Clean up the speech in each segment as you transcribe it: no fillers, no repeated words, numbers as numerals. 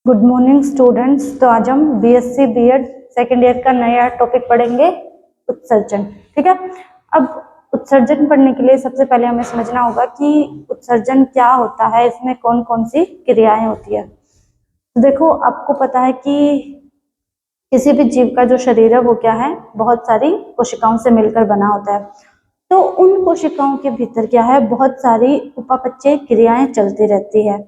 Good morning students. तो आज हम बीएससी बीएड सेकेंड ईयर का नया टॉपिक पढ़ेंगे, उत्सर्जन। ठीक है। अब उत्सर्जन पढ़ने के लिए सबसे पहले हमें समझना होगा कि उत्सर्जन क्या होता है, इसमें कौन कौन सी क्रियाएं होती है। तो देखो, आपको पता है कि किसी भी जीव का जो शरीर है वो क्या है, बहुत सारी कोशिकाओं से मिलकर बना होता है। तो उन कोशिकाओं के भीतर क्या है, बहुत सारी उपापचय क्रियाएं चलती रहती है।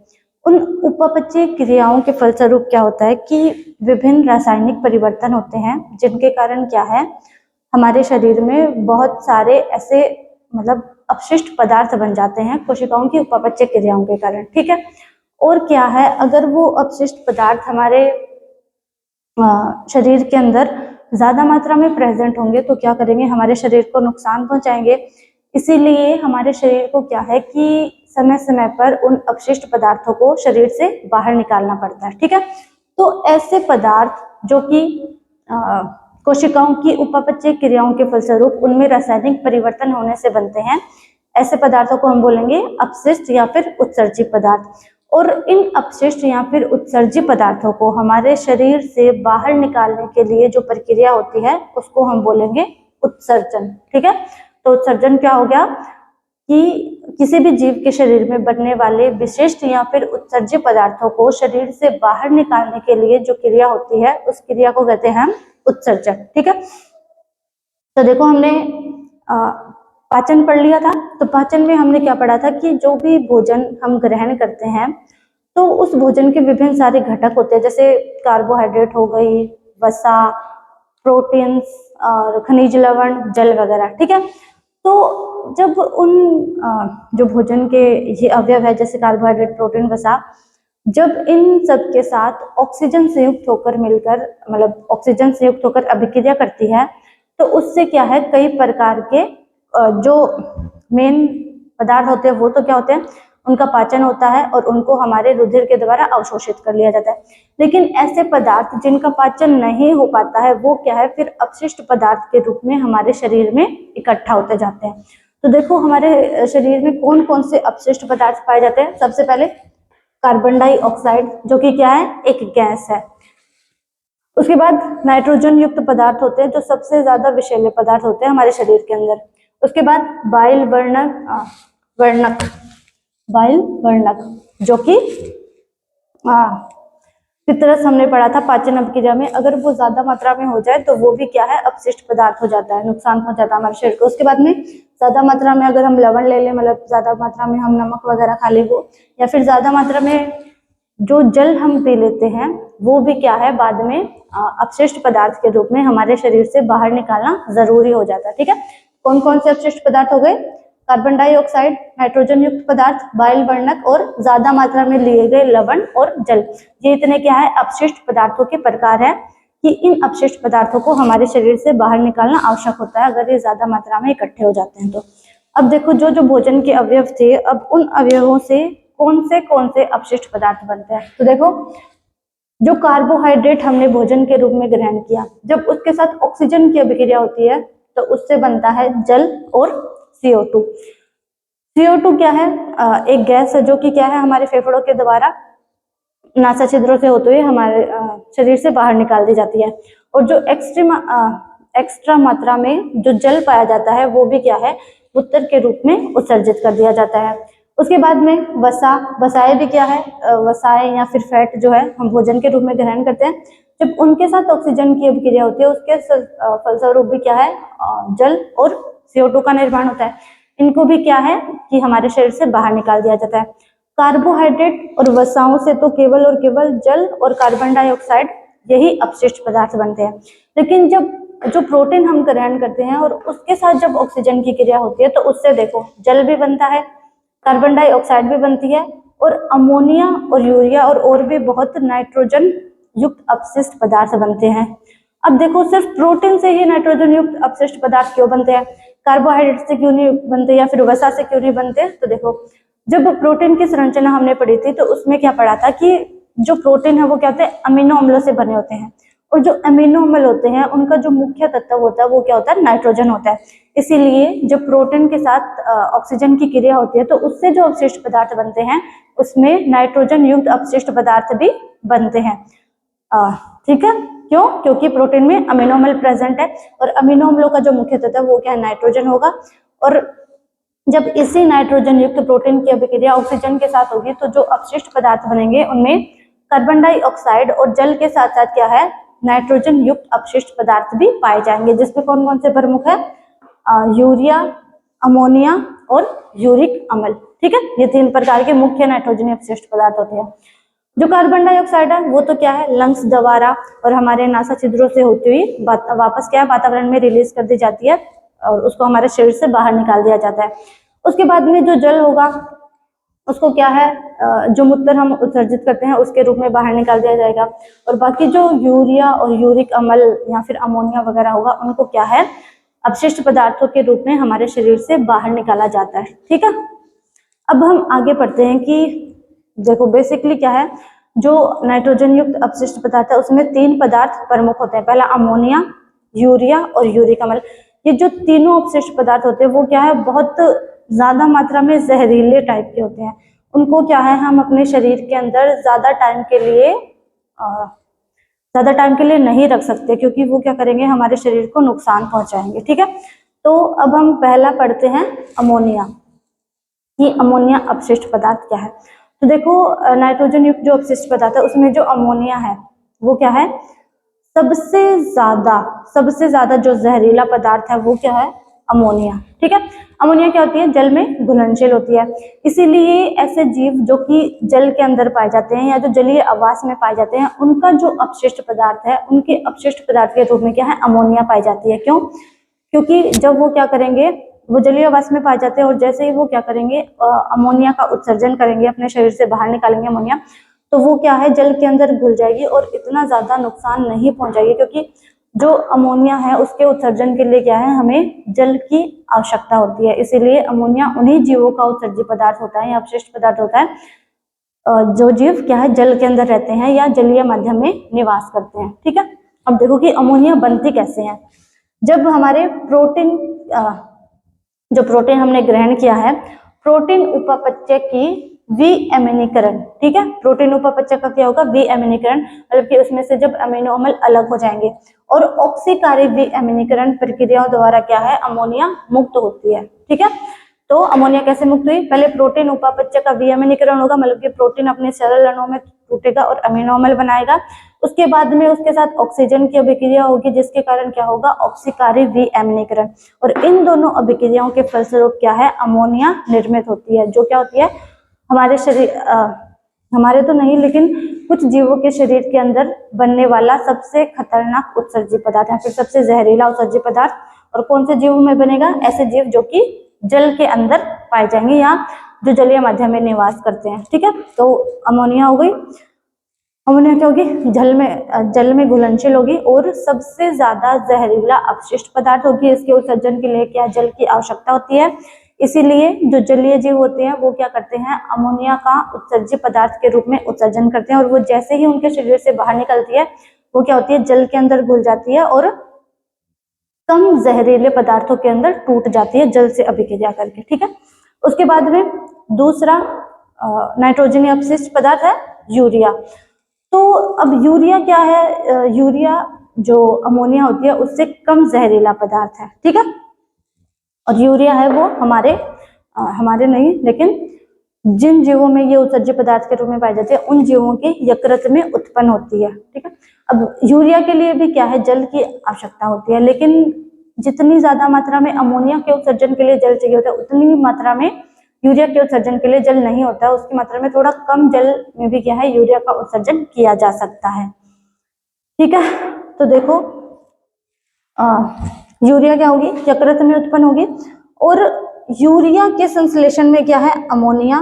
उन उपापचय क्रियाओं के फलस्वरूप क्या होता है कि विभिन्न रासायनिक परिवर्तन होते हैं, जिनके कारण क्या है, हमारे शरीर में बहुत सारे ऐसे मतलब अपशिष्ट पदार्थ बन जाते हैं कोशिकाओं की उपापचय क्रियाओं के कारण। ठीक है। और क्या है, अगर वो अपशिष्ट पदार्थ हमारे शरीर के अंदर ज्यादा मात्रा में प्रेजेंट होंगे तो क्या करेंगे, हमारे शरीर को नुकसान पहुंचाएंगे। इसीलिए हमारे शरीर को क्या है कि समय समय पर उन अपशिष्ट पदार्थों को शरीर से बाहर निकालना पड़ता है। ठीक है। तो ऐसे पदार्थ जो कि कोशिकाओं की उपापचय क्रियाओं के फलस्वरूप उनमें रासायनिक परिवर्तन होने से बनते हैं, ऐसे पदार्थों को हम बोलेंगे अपशिष्ट या फिर उत्सर्जित पदार्थ। और इन अपशिष्ट या फिर उत्सर्जित पदार्थों को हमारे शरीर से बाहर निकालने के लिए जो प्रक्रिया होती है उसको हम बोलेंगे उत्सर्जन। ठीक है। तो उत्सर्जन क्या हो गया कि किसी भी जीव के शरीर में बनने वाले विशिष्ट या फिर उत्सर्जित पदार्थों को शरीर से बाहर निकालने के लिए जो क्रिया होती है उस क्रिया को कहते हैं हम उत्सर्जन। ठीक है। तो देखो, हमने पाचन पढ़ लिया था। तो पाचन में हमने क्या पढ़ा था कि जो भी भोजन हम ग्रहण करते हैं तो उस भोजन के विभिन्न सारे घटक होते हैं, जैसे कार्बोहाइड्रेट हो गई, वसा, प्रोटीन्स और खनिज लवण, जल वगैरह। ठीक है। तो जब उन जो भोजन के ये अवयव है, जैसे कार्बोहाइड्रेट, प्रोटीन, वसा, जब इन सब के साथ ऑक्सीजन संयुक्त होकर मिलकर मतलब ऑक्सीजन संयुक्त होकर अभिक्रिया करती है तो उससे क्या है, कई प्रकार के जो मेन पदार्थ होते हैं वो तो क्या होते हैं, उनका पाचन होता है और उनको हमारे रुधिर के द्वारा अवशोषित कर लिया जाता है। लेकिन ऐसे पदार्थ जिनका पाचन नहीं हो पाता है वो क्या है, फिर अपशिष्ट पदार्थ के रूप में हमारे शरीर में इकट्ठा होते जाते हैं। तो देखो, हमारे शरीर में कौन कौन से अपशिष्ट पदार्थ पाए जाते हैं। सबसे पहले कार्बन डाइऑक्साइड, जो कि क्या है, एक गैस है। उसके बाद नाइट्रोजन युक्त पदार्थ होते हैं, जो सबसे ज्यादा विषैले पदार्थ होते हैं हमारे शरीर के अंदर। उसके बाद बाइल वर्णक बाइल वर्णक, जो कि पितरस हमने पढ़ा था पाचन अभिक्रिया में, अगर वो ज्यादा मात्रा में हो जाए तो वो भी क्या है, अपशिष्ट पदार्थ हो जाता है, नुकसान पहुंचाता है हमारे शरीर को। उसके बाद में ज्यादा मात्रा में अगर हम लवण ले लें, मतलब ज्यादा मात्रा में हम नमक वगैरह खा ले वो, या फिर ज्यादा मात्रा में जो जल हम पी लेते हैं वो भी क्या है, बाद में अपशिष्ट पदार्थ के रूप में हमारे शरीर से बाहर निकालना जरूरी हो जाता है। ठीक है। कौन कौन से अपशिष्ट पदार्थ हो गए, कार्बन डाइऑक्साइड, नाइट्रोजन युक्त पदार्थ, बाइल वर्णक और ज्यादा मात्रा में लिए गए लवण और जल। ये इतने क्या है, अपशिष्ट पदार्थों के प्रकार है कि इन अपशिष्ट पदार्थों को हमारे शरीर से बाहर निकालना आवश्यक होता है अगर ये ज्यादा मात्रा में इकट्ठे हो जाते हैं तो। अब देखो, जो जो भोजन के अवयव थे, अब उन अवयवों से कौन से अपशिष्ट पदार्थ बनते हैं। तो देखो, जो कार्बोहाइड्रेट हमने भोजन के रूप में ग्रहण किया, जब उसके साथ ऑक्सीजन की अभिक्रिया होती है तो उससे बनता है जल और CO2। CO2 क्या है, एक गैस है जो कि क्या है, हमारे फेफड़ों के द्वारा नासा छिद्रों से होते हुए हमारे शरीर से बाहर निकाल दी जाती है। और जो एक्स्ट्रा मात्रा में जो जल पाया जाता है वो भी क्या है, उत्तर के रूप में उत्सर्जित कर दिया जाता है। उसके बाद में वसाएं भी क्या है, वसाएं या फिर फैट जो है हम भोजन के रूप में ग्रहण करते हैं, जब उनके साथ ऑक्सीजन की अभिक्रिया होती है उसके फलस्वरूप भी क्या है, जल और CO2 का निर्माण होता है। इनको भी क्या है कि हमारे शरीर से बाहर निकाल दिया जाता है। कार्बोहाइड्रेट और वसाओं से तो केवल और केवल जल और कार्बन डाइऑक्साइड यही अपशिष्ट पदार्थ बनते हैं। लेकिन जब जो प्रोटीन हम ग्रहण करते हैं और उसके साथ जब ऑक्सीजन की क्रिया होती है तो उससे देखो जल भी बनता है, कार्बन डाइऑक्साइड भी बनती है और अमोनिया और यूरिया और भी बहुत नाइट्रोजन युक्त अपशिष्ट पदार्थ बनते हैं। अब देखो, सिर्फ प्रोटीन से ही नाइट्रोजन युक्त अपशिष्ट पदार्थ क्यों बनते हैं, कार्बोहाइड्रेट से क्यों नहीं बनते या फिर वसा से क्यों नहीं बनते। तो देखो, जब प्रोटीन की संरचना हमने पढ़ी थी तो उसमें क्या पढ़ा था कि जो प्रोटीन है वो क्या होते हैं, अमीनो अम्लों से बने होते हैं, और जो अमीनो अम्ल होते हैं उनका जो मुख्य तत्व होता है वो क्या होता है, नाइट्रोजन होता है। इसीलिए जब प्रोटीन के साथ ऑक्सीजन की क्रिया होती है तो उससे जो अपशिष्ट पदार्थ बनते हैं उसमें नाइट्रोजन युक्त अपशिष्ट पदार्थ भी बनते हैं। ठीक है, क्यों? क्योंकि प्रोटीन में अमीनो अम्ल प्रेजेंट है और अमीनो अम्लों का जो मुख्य तत्व है वो क्या है? नाइट्रोजन होगा। और जब इसी नाइट्रोजन युक्त प्रोटीन की अभिक्रिया ऑक्सीजन के साथ होगी तो जो अपशिष्ट पदार्थ बनेंगे उनमें कार्बन डाइऑक्साइड और जल के साथ साथ क्या है? नाइट्रोजन युक्त अपशिष्ट पदार्थ भी पाए जाएंगे, जिसमें कौन कौन से प्रमुख है? यूरिया, अमोनिया और यूरिक अम्ल। ठीक है, ये 3 प्रकार के मुख्य नाइट्रोजन अपशिष्ट पदार्थ होते हैं। जो कार्बन डाइऑक्साइड है वो तो क्या है? लंग्स द्वारा और हमारे नासा छिद्रों से होती हुई वापस क्या है? वातावरण में रिलीज कर दी जाती है और उसको हमारे शरीर से बाहर निकाल दिया जाता है। उसके बाद में जो जल होगा उसको क्या है? जो मूत्र हम उत्सर्जित करते हैं उसके रूप में बाहर निकाल दिया जाएगा। और बाकी जो यूरिया और यूरिक अम्ल या फिर अमोनिया वगैरह होगा उनको क्या है? अपशिष्ट पदार्थों के रूप में हमारे शरीर से बाहर निकाला जाता है। ठीक है, अब हम आगे पढ़ते हैं कि देखो बेसिकली क्या है? जो नाइट्रोजन युक्त अपशिष्ट पदार्थ है उसमें 3 पदार्थ प्रमुख होते हैं। पहला अमोनिया, यूरिया और यूरिक अम्ल। ये जो तीनों अपशिष्ट पदार्थ होते हैं वो क्या है? बहुत ज्यादा मात्रा में जहरीले टाइप के होते हैं। उनको क्या है? हम अपने शरीर के अंदर ज्यादा टाइम के लिए नहीं रख सकते, क्योंकि वो क्या करेंगे? हमारे शरीर को नुकसान पहुंचाएंगे। ठीक है, तो अब हम पहला पढ़ते हैं अमोनिया। ये अमोनिया अपशिष्ट पदार्थ क्या है? तो देखो नाइट्रोजन युक्त जो अपशिष्ट पदार्थ है उसमें जो अमोनिया है वो क्या है? सबसे ज्यादा जो जहरीला पदार्थ है वो क्या है? अमोनिया। ठीक है, अमोनिया क्या होती है? जल में घुलनशील होती है। इसीलिए ऐसे जीव जो कि जल के अंदर पाए जाते हैं या जो जलीय आवास में पाए जाते हैं उनका जो अपशिष्ट पदार्थ है उनके अपशिष्ट पदार्थ के रूप में क्या है? अमोनिया पाई जाती है। क्यों? क्योंकि जब वो क्या करेंगे? वो जलीय अवस्था में पाए जाते हैं और जैसे ही वो क्या करेंगे? अमोनिया का उत्सर्जन करेंगे, अपने शरीर से बाहर निकालेंगे अमोनिया, तो वो क्या है? जल के अंदर घुल जाएगी और इतना ज्यादा नुकसान नहीं पहुंचाएगी, क्योंकि जो अमोनिया है उसके उत्सर्जन के लिए क्या है? हमें जल की आवश्यकता होती है। इसीलिए अमोनिया उन्हीं जीवों का उत्सर्जित पदार्थ होता है या अपशिष्ट पदार्थ होता है जो जीव क्या है? जल के अंदर रहते हैं या जलीय माध्यम में निवास करते हैं। ठीक है, अब देखो कि अमोनिया बनती कैसे है। जब हमारे जो प्रोटीन हमने ग्रहण किया है, प्रोटीन उपापचय की विअमीनीकरण। ठीक है, प्रोटीन उपापचय का क्या होगा? विअमीनीकरण, मतलब कि उसमें से जब अमीनो अम्ल अलग हो जाएंगे और ऑक्सीकारी विअमीनीकरण प्रक्रियाओं द्वारा क्या है? अमोनिया मुक्त होती है। ठीक है, तो अमोनिया कैसे मुक्त हुई? पहले प्रोटीन उपापचय का विअमीनीकरण होगा, मतलब कि प्रोटीन अपने सरल अणुओं में टूटेगा और अमीनो अम्ल बनाएगा। उसके बाद में उसके साथ ऑक्सीजन की अभिक्रिया होगी, जिसके कारण क्या होगा? ऑक्सीकारी विअमीनीकरण। और इन दोनों अभिक्रियाओं के फलस्वरूप क्या है? अमोनिया निर्मित होती है, जो क्या होती है? हमारे शरीर हमारे तो नहीं लेकिन कुछ जीवों के शरीर के अंदर बनने वाला सबसे खतरनाक उत्सर्जित पदार्थ है, फिर सबसे जहरीला उत्सर्जित पदार्थ। और कौन से जीवों में बनेगा? ऐसे जीव जो कि जल के अंदर पाए जाएंगे या जो जलीय माध्यम में निवास करते हैं। ठीक है, तो अमोनिया हो गई। अमोनिया क्या होगी? जल में घुलनशील होगी और सबसे ज्यादा जहरीला अपशिष्ट पदार्थ होगी। इसके उत्सर्जन के लिए क्या? जल की आवश्यकता होती है। इसीलिए जो जलीय जीव होते हैं वो क्या करते हैं? अमोनिया का उत्सर्जित पदार्थ के रूप में उत्सर्जन करते हैं और वो जैसे ही उनके शरीर से बाहर निकलती है वो क्या होती है? जल के अंदर घुल जाती है और कम जहरीले पदार्थों के अंदर टूट जाती है जल से अभिक्रिया करके। ठीक है, उसके बाद में दूसरा नाइट्रोजन अपशिष्ट पदार्थ है यूरिया। तो अब यूरिया क्या है? यूरिया जो अमोनिया होती है उससे कम जहरीला पदार्थ है। ठीक है, और यूरिया है वो हमारे नहीं लेकिन जिन जीवों में ये उत्सर्जित पदार्थ के रूप में पाई जाती है उन जीवों के यकृत में उत्पन्न होती है। ठीक है, अब यूरिया के लिए भी क्या है? जल की आवश्यकता होती है, लेकिन जितनी ज्यादा मात्रा में अमोनिया के उत्सर्जन के लिए जल चाहिए होता है उतनी मात्रा में यूरिया के उत्सर्जन के लिए जल नहीं होता है। उसकी मात्रा में थोड़ा कम जल में भी क्या है? यूरिया का उत्सर्जन किया जा सकता है। ठीक है, तो देखो यूरिया क्या होगी? यकृत में उत्पन्न होगी और यूरिया के संश्लेषण में क्या है? अमोनिया,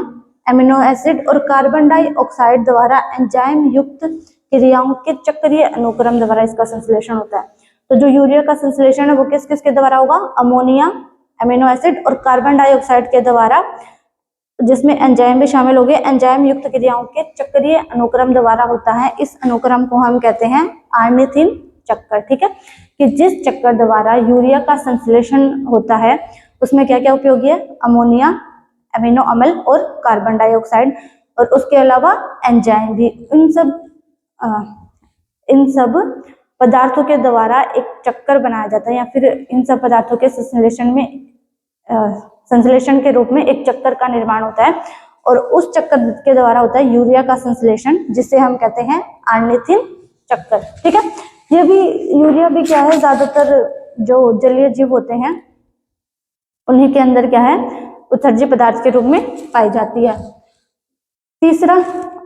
एमिनो एसिड और कार्बन डाइऑक्साइड द्वारा एंजाइम युक्त क्रियाओं के चक्रीय अनुक्रम द्वारा इसका संश्लेषण होता है। तो जो यूरिया का संश्लेषण है वो किस किस के द्वारा होगा? अमोनिया, एमिनो एसिड और कार्बन डाइऑक्साइड के द्वारा, जिसमें एंजाइम भी शामिल हो गए। एंजाइम युक्त क्रियाओं के चक्रीय अनुक्रम द्वारा होता है। इस अनुक्रम को हम कहते हैं आर्निथिन चक्कर। ठीक है, कि जिस चक्कर द्वारा यूरिया का संश्लेषण होता है उसमें क्या क्या उपयोगी है? अमोनिया, एमिनो अम्ल और कार्बन डाइऑक्साइड, और उसके अलावा एंजाइम भी। इन सब इन सब पदार्थों के द्वारा एक चक्कर बनाया जाता है, या फिर इन सब पदार्थों के संश्लेषण के रूप में एक चक्कर का निर्माण होता है, और उस चक्कर के द्वारा होता है यूरिया का संश्लेषण, जिसे हम कहते हैं आर्निथिन चक्कर। ठीक है, ये भी यूरिया भी क्या है, ज्यादातर जो जलीय जीव होते हैं उन्हीं के अंदर क्या है, उत्सर्जी पदार्थ के रूप में पाई जाती है। तीसरा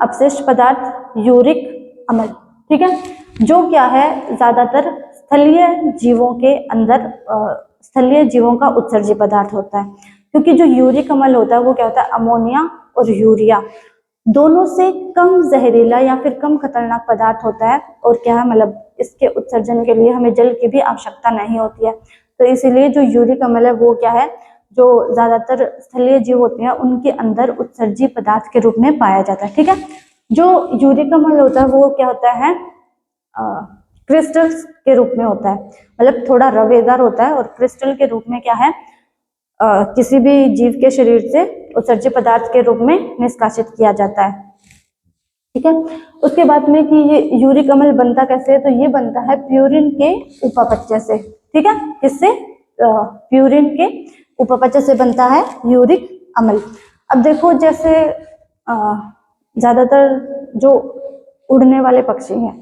अपशिष्ट पदार्थ यूरिक अम्ल। ठीक है, जो क्या है, ज्यादातर स्थलीय जीवों के अंदर स्थलीय जीवों का उत्सर्जी पदार्थ होता है, क्योंकि जो यूरिक अम्ल होता है वो क्या होता है, अमोनिया और यूरिया दोनों से कम जहरीला या फिर कम खतरनाक पदार्थ होता है, और क्या है, मतलब इसके उत्सर्जन के लिए हमें जल की भी आवश्यकता नहीं होती है। तो इसीलिए जो यूरिक अम्ल है वो क्या है, जो ज्यादातर स्थलीय जीव होते हैं उनके अंदर उत्सर्जी पदार्थ के रूप में पाया जाता है। ठीक है, जो यूरिक अम्ल होता है वो क्या होता है, क्रिस्टल्स के रूप में होता है, मतलब थोड़ा रवेदार होता है, और क्रिस्टल के रूप में क्या है, किसी भी जीव के शरीर से उत्सर्जी पदार्थ के रूप में निष्कासित किया जाता है। ठीक है, उसके बाद में कि ये यूरिक अम्ल बनता कैसे है, तो ये बनता है प्यूरिन के उपापचय से। ठीक है, किससे, प्यूरिन के उपापचय से बनता है यूरिक अम्ल। अब देखो, जैसे ज्यादातर जो उड़ने वाले पक्षी हैं,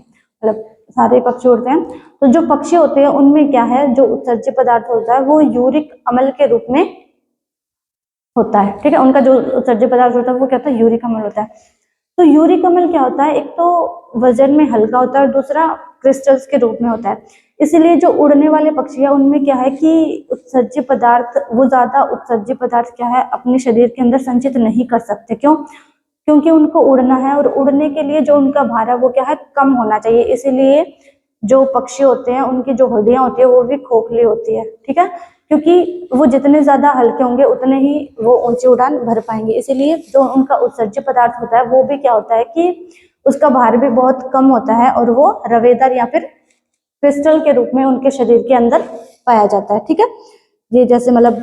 मतलब सारे पक्षी उड़ते हैं, तो जो पक्षी होते हैं उनमें क्या है, जो उत्सर्जी पदार्थ होता है वो यूरिक अम्ल के रूप में होता है। ठीक है, उनका जो उत्सर्जी पदार्थ होता है वो क्या होता है, यूरिक अम्ल होता है। तो यूरिक अम्ल क्या होता है, एक तो वजन में हल्का होता है और दूसरा क्रिस्टल्स के रूप में होता है। इसीलिए जो उड़ने वाले पक्षी है उनमें क्या है कि उत्सर्जी पदार्थ, वो ज्यादा उत्सर्जी पदार्थ क्या है अपने शरीर के अंदर संचित नहीं कर सकते। क्यों? क्योंकि उनको उड़ना है, और उड़ने के लिए जो उनका भार है वो क्या है, कम होना चाहिए। इसीलिए जो पक्षी होते हैं उनकी जो हड्डियां होती है वो भी खोखली होती है। ठीक है, क्योंकि वो जितने ज्यादा हल्के होंगे उतने ही वो ऊंची उड़ान भर पाएंगे। इसीलिए जो उनका उत्सर्जी पदार्थ होता है वो भी क्या होता है कि उसका भार भी बहुत कम होता है, और वो रवेदार या फिर क्रिस्टल के रूप में उनके शरीर के अंदर पाया जाता है। ठीक है, ये जैसे मतलब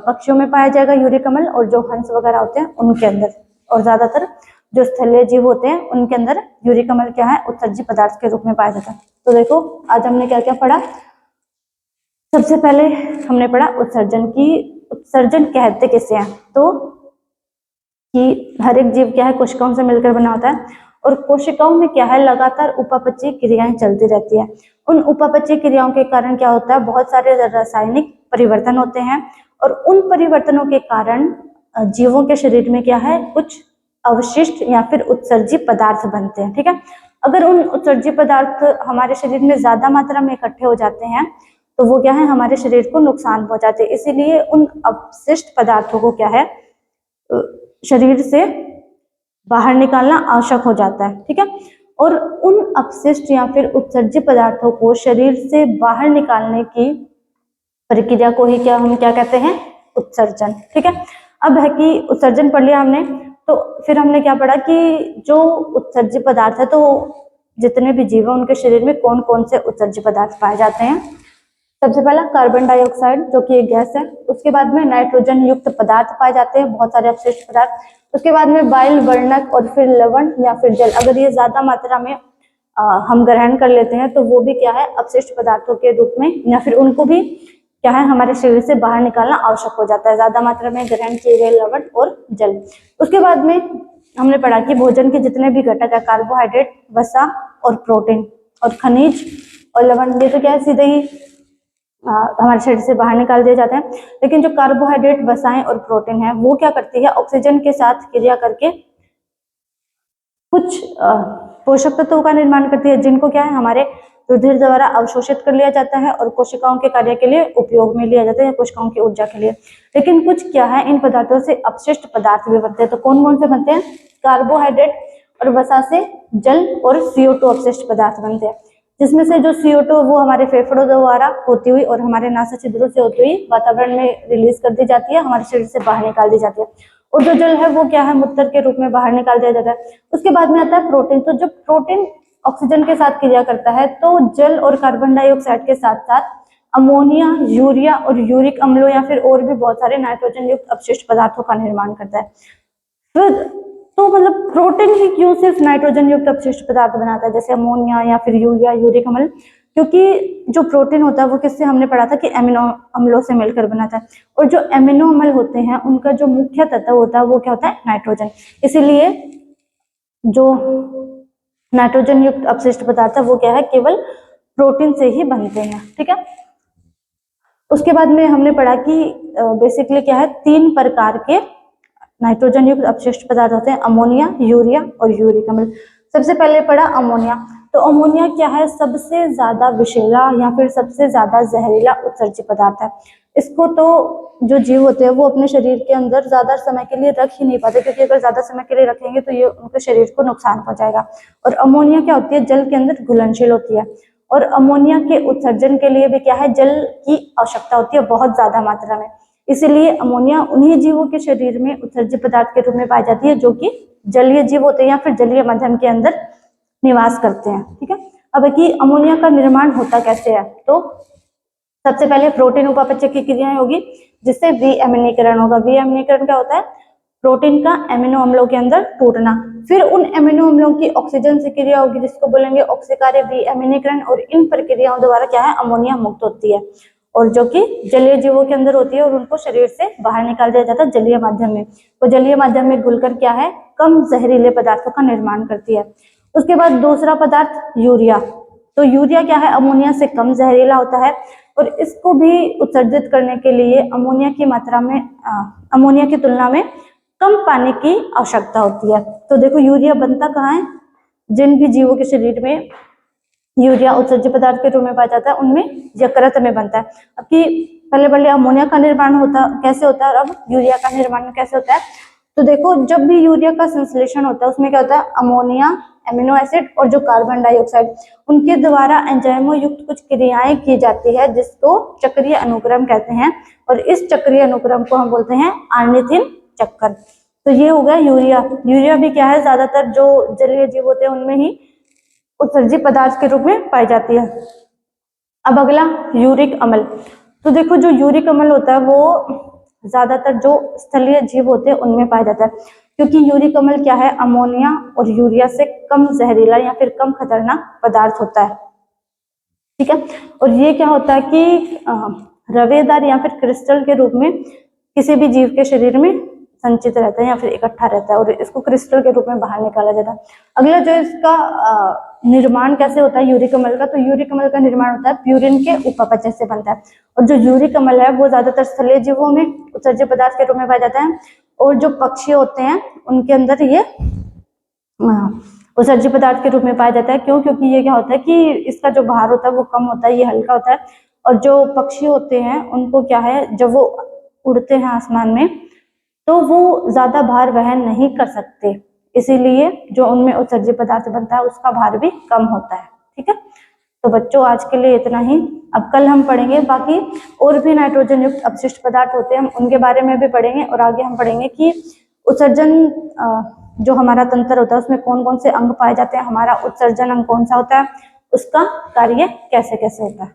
पक्षियों में पाया जाएगा यूरिक अम्ल, और जो हंस वगैरह होते हैं उनके अंदर, और ज्यादातर जो स्थलीय जीव होते हैं उनके अंदर यूरिक अम्ल क्या है, उत्सर्जी पदार्थ के रूप में पाया जाता है। तो देखो आज हमने क्या क्या पढ़ा। सबसे पहले हमने पढ़ा उत्सर्जन की, उत्सर्जन कहते किसे हैं, तो कि हर एक जीव क्या है, कोशिकाओं से मिलकर बना होता है, और कोशिकाओं में क्या है, लगातार उपापचयी क्रियाएं चलती रहती है। उन उपापचयी क्रियाओं के कारण क्या होता है, बहुत सारे रासायनिक परिवर्तन होते हैं, और उन परिवर्तनों के कारण जीवों के शरीर में क्या है, कुछ अवशिष्ट या फिर उत्सर्जी पदार्थ बनते हैं। ठीक है, अगर उन उत्सर्जी पदार्थ हमारे शरीर में ज्यादा मात्रा में इकट्ठे हो जाते हैं तो वो क्या है, हमारे शरीर को नुकसान पहुंचाते हैं। इसीलिए उन अपशिष्ट पदार्थों को क्या है, शरीर से बाहर निकालना आवश्यक हो जाता है। ठीक है, और उन अपशिष्ट या फिर उत्सर्जी पदार्थों को शरीर से बाहर निकालने की प्रक्रिया को ही क्या हम क्या कहते हैं, उत्सर्जन। ठीक है, अब है कि उत्सर्जन पढ़ लिया हमने, तो फिर हमने क्या पढ़ा कि जो उत्सर्जी पदार्थ है, तो जितने भी जीव हैं उनके शरीर में कौन कौन से उत्सर्जी पदार्थ पाए जाते हैं। सबसे पहला कार्बन डाइऑक्साइड जो कि एक गैस है, उसके बाद में नाइट्रोजन युक्त पदार्थ पाए जाते हैं, बहुत सारे अपशिष्ट पदार्थ, उसके बाद में बाइल, वर्णक और फिर लवण या फिर जल। अगर ये ज्यादा मात्रा में हम ग्रहण कर लेते हैं तो वो भी क्या है, अपशिष्ट पदार्थों के रूप में, या फिर उनको भी क्या है हमारे शरीर से बाहर निकालना आवश्यक हो जाता है, ज्यादा मात्रा में ग्रहण किए गए लवण और जल। उसके बाद में हमने पढ़ा कि भोजन के जितने भी घटक है, कार्बोहाइड्रेट, वसा और प्रोटीन और खनिज और लवण, ये तो क्या है सीधे ही हमारे शरीर से बाहर निकाल दिए जाते हैं। लेकिन जो कार्बोहाइड्रेट, वसाएं और प्रोटीन है वो क्या करती है, ऑक्सीजन के साथ क्रिया करके कुछ पोषक तत्वों का निर्माण करती है, जिनको क्या है हमारे रुधिर द्वारा अवशोषित कर लिया जाता है और कोशिकाओं के कार्य के लिए उपयोग में लिया जाता है, कोशिकाओं की ऊर्जा के लिए। लेकिन कुछ क्या है, इन पदार्थों से अपशिष्ट पदार्थ भी बनते हैं। तो कौन कौन से बनते हैं, कार्बोहाइड्रेट और वसा से जल और CO2 अपशिष्ट पदार्थ बनते हैं, जिसमें से जो CO2 वो हमारे फेफड़ों द्वारा होती हुई और हमारे नासा छिद्रों से होती हुई वातावरण में रिलीज कर दी जाती है, हमारे शरीर से बाहर निकाल दी जाती है। और जो जल है वो क्या है, मूत्र के रूप में बाहर निकाल दिया जाता है। उसके बाद में आता है प्रोटीन। तो जब प्रोटीन ऑक्सीजन के साथ क्रिया करता है तो जल और कार्बन डाइऑक्साइड के साथ साथ अमोनिया, यूरिया और यूरिक अम्लों या फिर और भी बहुत सारे नाइट्रोजन युक्त अपशिष्ट पदार्थों का निर्माण करता है। फिर तो मतलब प्रोटीन ही क्यों सिर्फ नाइट्रोजन युक्त अपशिष्ट पदार्थ बनाता है, जैसे अमोनिया या फिर यूरिया, यूरिक अम्ल? क्योंकि जो प्रोटीन होता है वो किससे, हमने पढ़ा था कि अमीनो अम्लों से मिलकर बनाता है, और जो अमीनो अम्ल होते हैं उनका जो मुख्य तत्व होता है वो क्या होता है, नाइट्रोजन। इसीलिए जो नाइट्रोजन युक्त अपशिष्ट पदार्थ है वो क्या है, केवल प्रोटीन से ही बनते हैं। ठीक है, उसके बाद में हमने पढ़ा कि बेसिकली क्या है, 3 प्रकार के नाइट्रोजन युक्त अपशिष्ट पदार्थ होते हैं, अमोनिया, यूरिया और यूरिक अम्ल। सबसे पहले पढ़ा अमोनिया। तो अमोनिया क्या है, सबसे ज्यादा विषैला या फिर सबसे ज्यादा जहरीला उत्सर्जी पदार्थ है। इसको तो जो जीव होते हैं वो अपने शरीर के अंदर ज्यादा समय के लिए रख ही नहीं पाते, क्योंकि अगर ज्यादा समय के लिए रखेंगे तो ये उनके शरीर को नुकसान पहुंचाएगा। और अमोनिया क्या होती है, जल के अंदर घुलनशील होती है, और अमोनिया के उत्सर्जन के लिए भी क्या है, जल की आवश्यकता होती है बहुत ज्यादा मात्रा में। इसीलिए अमोनिया उन्हीं जीवों के शरीर में उत्सर्जित पदार्थ के रूप में पाई जाती है जो कि जलीय जीव होते हैं या फिर जलीय माध्यम के अंदर निवास करते हैं। ठीक है, अब कि अमोनिया का निर्माण होता कैसे है, तो सबसे पहले प्रोटीन उपापचय की क्रियाएं होगी जिससे विअम्लीकरण होगा। विअम्लीकरण क्या होता है, प्रोटीन का एमिनो अम्लों के अंदर टूटना। फिर उन एमिनो अम्लों की ऑक्सीजन से क्रिया होगी जिसको बोलेंगे ऑक्सीकार्य विअम्लीकरण, और इन प्रक्रियाओं द्वारा क्या है, अमोनिया मुक्त होती है, और जो कि जलीय जीवों के अंदर होती है, और उनको शरीर से बाहर निकाल दिया जाता है जलीय माध्यम में। वो जलीय माध्यम में घुलकर क्या है, कम जहरीले पदार्थों का निर्माण करती है। उसके बाद दूसरा पदार्थ यूरिया। तो यूरिया क्या है, अमोनिया से कम जहरीला होता है, और इसको भी उत्सर्जित करने के लिए अमोनिया की मात्रा में अमोनिया की तुलना में कम पानी की आवश्यकता होती है। तो देखो यूरिया बनता कहाँ है, जिन भी जीवों के शरीर में यूरिया उत्सर्जित पदार्थ के रूप में पाया जाता है उनमें यकृत में बनता है। अब कि पहले अमोनिया का निर्माण होता कैसे होता है और अब यूरिया का निर्माण कैसे होता है, तो देखो जब भी यूरिया का संश्लेषण होता है उसमें क्या होता है, अमोनिया, एमिनो एसिड और जो कार्बन डाइऑक्साइड, उनके द्वारा एंजाइमों युक्त कुछ क्रियाएं की जाती है जिसको चक्रीय अनुक्रम कहते हैं, और इस चक्रीय अनुक्रम को हम बोलते हैं आर्निथिन चक्कर। तो ये हो गया यूरिया। यूरिया भी क्या है, ज्यादातर जो जलीय जीव होते हैं उनमें ही उत्सर्जित पदार्थ के रूप में पाई जाती है। अब अगला यूरिक अम्ल। तो देखो जो यूरिक अम्ल होता है वो ज्यादातर जो स्थलीय जीव होते हैं उनमें पाया जाता है, क्योंकि यूरिक अम्ल क्या है, अमोनिया और यूरिया से कम जहरीला या फिर कम खतरनाक पदार्थ होता है। ठीक है, और ये क्या होता है कि रवेदार या फिर क्रिस्टल के रूप में किसी भी जीव के शरीर में संचित रहता है या फिर इकट्ठा रहता है, और इसको क्रिस्टल के रूप में बाहर निकाला जाता है। अगला जो इसका निर्माण कैसे होता है यूरिक अम्ल का, तो यूरिक अम्ल का निर्माण होता है प्यूरिन के उपापचय से बनता है, और जो यूरिक अम्ल है वो ज्यादातर स्थलीय जीवों में उत्सर्जित पदार्थ के रूप में पाया जाता है, और जो पक्षी होते हैं उनके अंदर ये उत्सर्जित पदार्थ के रूप में पाया जाता है। क्यों, क्योंकि ये क्या होता है कि इसका जो भार होता है वो कम होता है, ये हल्का होता है, और जो पक्षी होते हैं उनको क्या है, जब वो उड़ते हैं आसमान में तो वो ज्यादा भार वहन नहीं कर सकते, इसीलिए जो उनमें उत्सर्जित पदार्थ बनता है उसका भार भी कम होता है। ठीक है, तो बच्चों आज के लिए इतना ही। अब कल हम पढ़ेंगे बाकी और भी नाइट्रोजन युक्त अपशिष्ट पदार्थ होते हैं, हम उनके बारे में भी पढ़ेंगे, और आगे हम पढ़ेंगे कि उत्सर्जन जो हमारा तंत्र होता है उसमें कौन कौन से अंग पाए जाते हैं, हमारा उत्सर्जन अंग कौन सा होता है, उसका कार्य कैसे कैसे होता है।